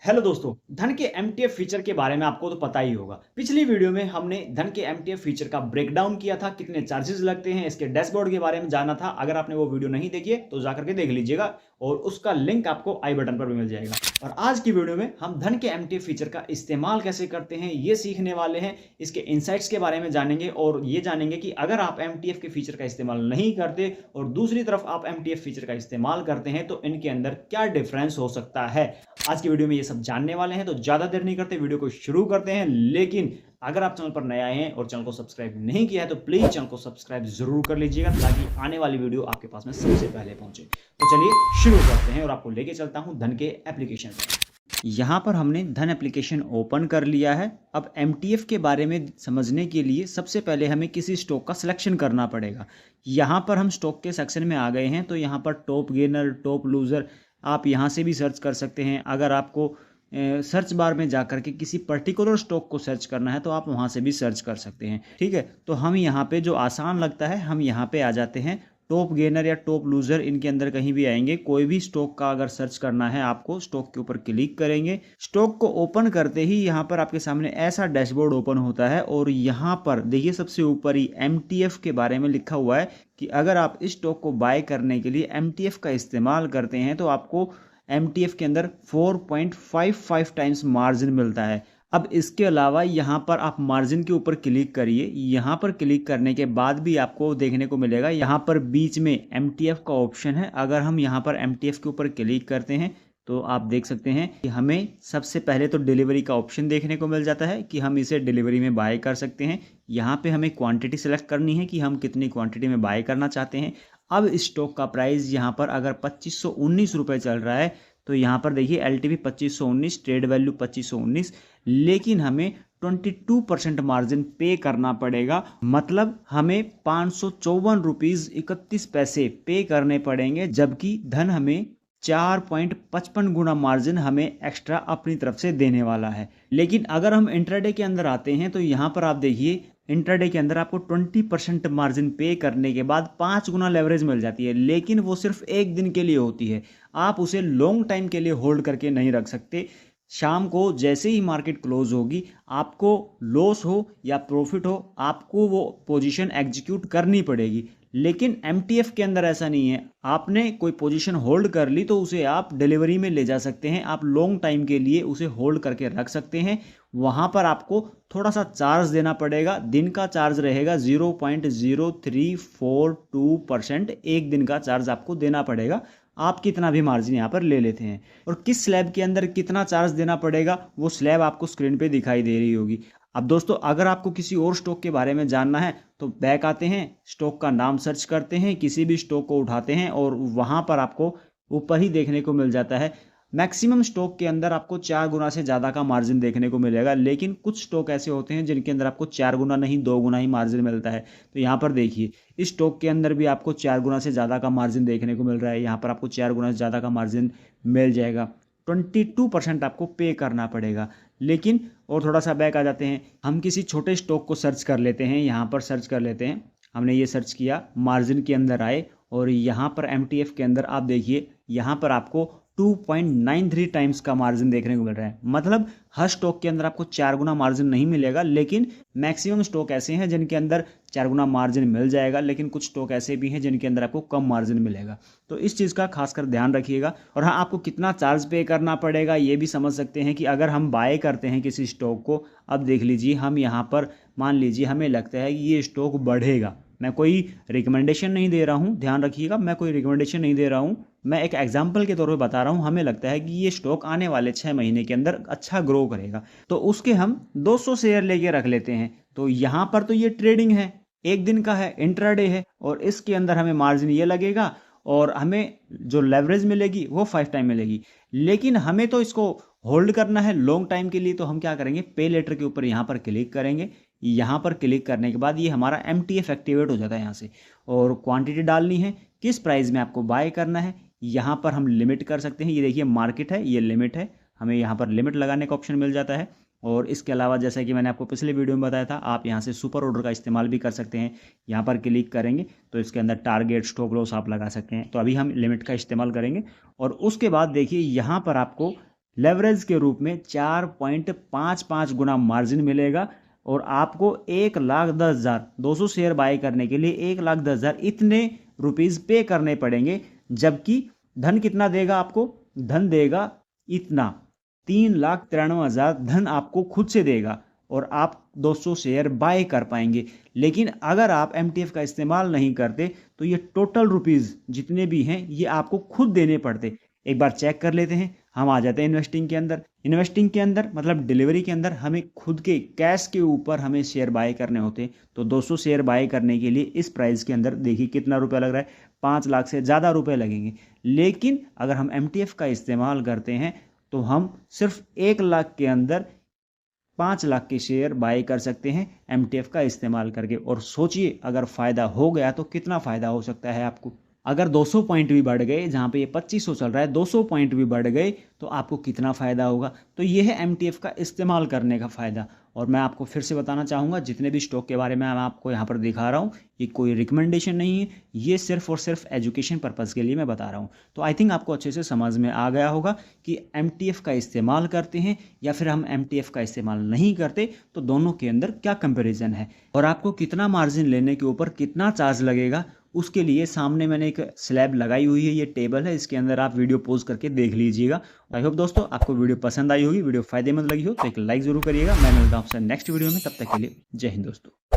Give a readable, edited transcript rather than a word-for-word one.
Hello दोस्तों, धन के एमटीएफ फीचर के बारे में आपको तो पता ही होगा। पिछली वीडियो में हमने धन के एमटीएफ फीचर का ब्रेकडाउन किया था, कितने चार्जेस लगते हैं, इसके डैशबोर्ड के बारे में जाना था। अगर आपने वो वीडियो नहीं देखी है तो जाकर के देख लीजिएगा और उसका लिंक आपको आई बटन पर भी मिल जाएगा। और आज की वीडियो में हम धन के एमटीएफ फीचर का इस्तेमाल कैसे करते हैं ये सीखने वाले हैं। इसके इनसाइट्स के बारे में जानेंगे और ये जानेंगे कि अगर आप एमटीएफ के फीचर का इस्तेमाल नहीं करते और दूसरी तरफ आप एमटीएफ फीचर का इस्तेमाल करते हैं तो इनके अंदर क्या डिफरेंस हो सकता है। आज की वीडियो में ये सब जानने वाले हैं, तो ज्यादा देर नहीं करते वीडियो को शुरू करते हैं। लेकिन अगर आप चैनल पर नए आए हैं और चैनल को सब्सक्राइब नहीं किया है तो प्लीज चैनल को सब्सक्राइब जरूर कर लीजिएगा ताकि आने वाली वीडियो आपके पास में सबसे पहले पहुंचे। तो चलिए शुरू करते हैं और आपको लेके चलता हूं धन के एप्लीकेशन पर। यहाँ पर हमने धन एप्लीकेशन ओपन कर लिया है। अब एमटीएफ के बारे में समझने के लिए सबसे पहले हमें किसी स्टॉक का सिलेक्शन करना पड़ेगा। यहाँ पर हम स्टॉक के सेक्शन में आ गए हैं, तो यहाँ पर टॉप गेनर, टॉप लूजर आप यहाँ से भी सर्च कर सकते हैं। अगर आपको सर्च बार में जाकर के किसी पर्टिकुलर स्टॉक को सर्च करना है तो आप वहाँ से भी सर्च कर सकते हैं। ठीक है, तो हम यहाँ पे जो आसान लगता है हम यहाँ पे आ जाते हैं। टॉप गेनर या टॉप लूजर इनके अंदर कहीं भी आएंगे। कोई भी स्टॉक का अगर सर्च करना है आपको स्टॉक के ऊपर क्लिक करेंगे। स्टॉक को ओपन करते ही यहाँ पर आपके सामने ऐसा डैशबोर्ड ओपन होता है और यहाँ पर देखिए सबसे ऊपर ही एमटीएफ के बारे में लिखा हुआ है कि अगर आप इस स्टॉक को बाय करने के लिए एमटीएफ का इस्तेमाल करते हैं तो आपको एमटीएफ के अंदर 4.55 टाइम्स मार्जिन मिलता है। अब इसके अलावा यहाँ पर आप मार्जिन के ऊपर क्लिक करिए। यहाँ पर क्लिक करने के बाद भी आपको देखने को मिलेगा यहाँ पर बीच में एमटीएफ का ऑप्शन है। अगर हम यहाँ पर एमटीएफ के ऊपर क्लिक करते हैं तो आप देख सकते हैं कि हमें सबसे पहले तो डिलीवरी का ऑप्शन देखने को मिल जाता है कि हम इसे डिलीवरी में बाय कर सकते हैं। यहाँ पे हमें क्वांटिटी सेलेक्ट करनी है कि हम कितनी क्वांटिटी में बाय करना चाहते हैं। अब स्टॉक का प्राइस यहाँ पर अगर 2519 रुपये चल रहा है तो यहाँ पर देखिए एलटीवी 2519, ट्रेड वैल्यू 2519, लेकिन हमें 22% मार्जिन पे करना पड़ेगा। मतलब हमें 554 रुपीज़ 31 पैसे पे करने पड़ेंगे, जबकि धन हमें 4.55 गुना मार्जिन हमें एक्स्ट्रा अपनी तरफ से देने वाला है। लेकिन अगर हम इंट्राडे के अंदर आते हैं तो यहाँ पर आप देखिए इंट्राडे के अंदर आपको 20% मार्जिन पे करने के बाद 5 गुना लेवरेज मिल जाती है, लेकिन वो सिर्फ एक दिन के लिए होती है। आप उसे लॉन्ग टाइम के लिए होल्ड करके नहीं रख सकते। शाम को जैसे ही मार्केट क्लोज होगी, आपको लॉस हो या प्रॉफिट हो, आपको वो पोजीशन एग्जीक्यूट करनी पड़ेगी। लेकिन एमटीएफ के अंदर ऐसा नहीं है। आपने कोई पोजीशन होल्ड कर ली तो उसे आप डिलीवरी में ले जा सकते हैं। आप लॉन्ग टाइम के लिए उसे होल्ड करके रख सकते हैं। वहाँ पर आपको थोड़ा सा चार्ज देना पड़ेगा। दिन का चार्ज रहेगा 0.0342%। एक दिन का चार्ज आपको देना पड़ेगा। आप कितना भी मार्जिन यहाँ पर ले लेते हैं और किस स्लैब के अंदर कितना चार्ज देना पड़ेगा वो स्लैब आपको स्क्रीन पे दिखाई दे रही होगी। अब दोस्तों, अगर आपको किसी और स्टॉक के बारे में जानना है तो बैक आते हैं, स्टॉक का नाम सर्च करते हैं, किसी भी स्टॉक को उठाते हैं और वहाँ पर आपको ऊपर ही देखने को मिल जाता है मैक्सिमम स्टॉक के अंदर आपको 4 गुना से ज़्यादा का मार्जिन देखने को मिलेगा। लेकिन कुछ स्टॉक ऐसे होते हैं जिनके अंदर आपको 4 गुना नहीं 2 गुना ही मार्जिन मिलता है। तो यहाँ पर देखिए इस स्टॉक के अंदर भी आपको 4 गुना से ज़्यादा का मार्जिन देखने को मिल रहा है। यहाँ पर आपको 4 गुना से ज़्यादा का मार्जिन मिल जाएगा। 22% आपको पे करना पड़ेगा। लेकिन और थोड़ा सा बैक आ जाते हैं, हम किसी छोटे स्टॉक को सर्च कर लेते हैं। यहाँ पर सर्च कर लेते हैं, हमने ये सर्च किया, मार्जिन के अंदर आए और यहाँ पर एमटीएफ के अंदर आप देखिए यहाँ पर आपको 2.93 टाइम्स का मार्जिन देखने को मिल रहा है। मतलब हर स्टॉक के अंदर आपको 4 गुना मार्जिन नहीं मिलेगा, लेकिन मैक्सिमम स्टॉक ऐसे हैं जिनके अंदर 4 गुना मार्जिन मिल जाएगा। लेकिन कुछ स्टॉक ऐसे भी हैं जिनके अंदर आपको कम मार्जिन मिलेगा। तो इस चीज़ का खासकर ध्यान रखिएगा। और हाँ, आपको कितना चार्ज पे करना पड़ेगा ये भी समझ सकते हैं कि अगर हम बाय करते हैं किसी स्टॉक को, अब देख लीजिए हम यहाँ पर मान लीजिए हमें लगता है कि ये स्टॉक बढ़ेगा। मैं कोई रिकमेंडेशन नहीं दे रहा हूँ, ध्यान रखिएगा, मैं कोई रिकमेंडेशन नहीं दे रहा हूँ, मैं एक एग्जांपल के तौर पे बता रहा हूँ। हमें लगता है कि ये स्टॉक आने वाले 6 महीने के अंदर अच्छा ग्रो करेगा, तो उसके हम 200 शेयर लेके रख लेते हैं। तो यहाँ पर तो ये ट्रेडिंग है, एक दिन का है, इंट्राडे है और इसके अंदर हमें मार्जिन ये लगेगा और हमें जो लेवरेज मिलेगी वो 5 टाइम मिलेगी। लेकिन हमें तो इसको होल्ड करना है लॉन्ग टाइम के लिए, तो हम क्या करेंगे, पे लेटर के ऊपर यहाँ पर क्लिक करेंगे। यहाँ पर क्लिक करने के बाद ये हमारा एमटीएफ एक्टिवेट हो जाता है यहाँ से, और क्वांटिटी डालनी है, किस प्राइस में आपको बाय करना है। यहाँ पर हम लिमिट कर सकते हैं। ये देखिए मार्केट है, ये लिमिट है, हमें यहाँ पर लिमिट लगाने का ऑप्शन मिल जाता है। और इसके अलावा जैसा कि मैंने आपको पिछले वीडियो में बताया था, आप यहाँ से सुपर ऑर्डर का इस्तेमाल भी कर सकते हैं। यहाँ पर क्लिक करेंगे तो इसके अंदर टारगेट, स्टॉप लॉस आप लगा सकते हैं। तो अभी हम लिमिट का इस्तेमाल करेंगे और उसके बाद देखिए यहाँ पर आपको लेवरेज के रूप में 4.55 गुना मार्जिन मिलेगा और आपको 1,10,000 200 शेयर बाय करने के लिए 1,10,000 इतने रुपीज़ पे करने पड़ेंगे, जबकि धन कितना देगा आपको? धन देगा इतना 3,93,000 धन आपको खुद से देगा और आप 200 शेयर बाय कर पाएंगे। लेकिन अगर आप MTF का इस्तेमाल नहीं करते तो ये टोटल रुपीज़ जितने भी हैं ये आपको खुद देने पड़ते। एक बार चेक कर लेते हैं। हम आ जाते हैं इन्वेस्टिंग के अंदर। इन्वेस्टिंग के अंदर मतलब डिलीवरी के अंदर हमें खुद के कैश के ऊपर हमें शेयर बाय करने होते हैं। तो 200 शेयर बाय करने के लिए इस प्राइस के अंदर देखिए कितना रुपया लग रहा है, 5 लाख से ज़्यादा रुपए लगेंगे। लेकिन अगर हम MTF का इस्तेमाल करते हैं तो हम सिर्फ 1 लाख के अंदर 5 लाख के शेयर बाय कर सकते हैं MTF का इस्तेमाल करके। और सोचिए अगर फ़ायदा हो गया तो कितना फ़ायदा हो सकता है आपको। अगर 200 पॉइंट भी बढ़ गए, जहाँ पे ये 2500 चल रहा है, 200 पॉइंट भी बढ़ गए तो आपको कितना फ़ायदा होगा। तो ये है MTF का इस्तेमाल करने का फ़ायदा। और मैं आपको फिर से बताना चाहूँगा, जितने भी स्टॉक के बारे में मैं आपको यहाँ पर दिखा रहा हूँ ये कोई रिकमेंडेशन नहीं है, ये सिर्फ और सिर्फ एजुकेशन पर्पज़ के लिए मैं बता रहा हूँ। तो आई थिंक आपको अच्छे से समझ में आ गया होगा कि MTF का इस्तेमाल करते हैं या फिर हम MTF का इस्तेमाल नहीं करते तो दोनों के अंदर क्या कंपेरिजन है और आपको कितना मार्जिन लेने के ऊपर कितना चार्ज लगेगा। उसके लिए सामने मैंने एक स्लैब लगाई हुई है, ये टेबल है, इसके अंदर आप वीडियो पॉज करके देख लीजिएगा। आई होप दोस्तों आपको वीडियो पसंद आई होगी, वीडियो फायदेमंद लगी हो तो एक लाइक जरूर करिएगा। मैं मिलता हूँ आपसे नेक्स्ट वीडियो में, तब तक के लिए जय हिंद दोस्तों।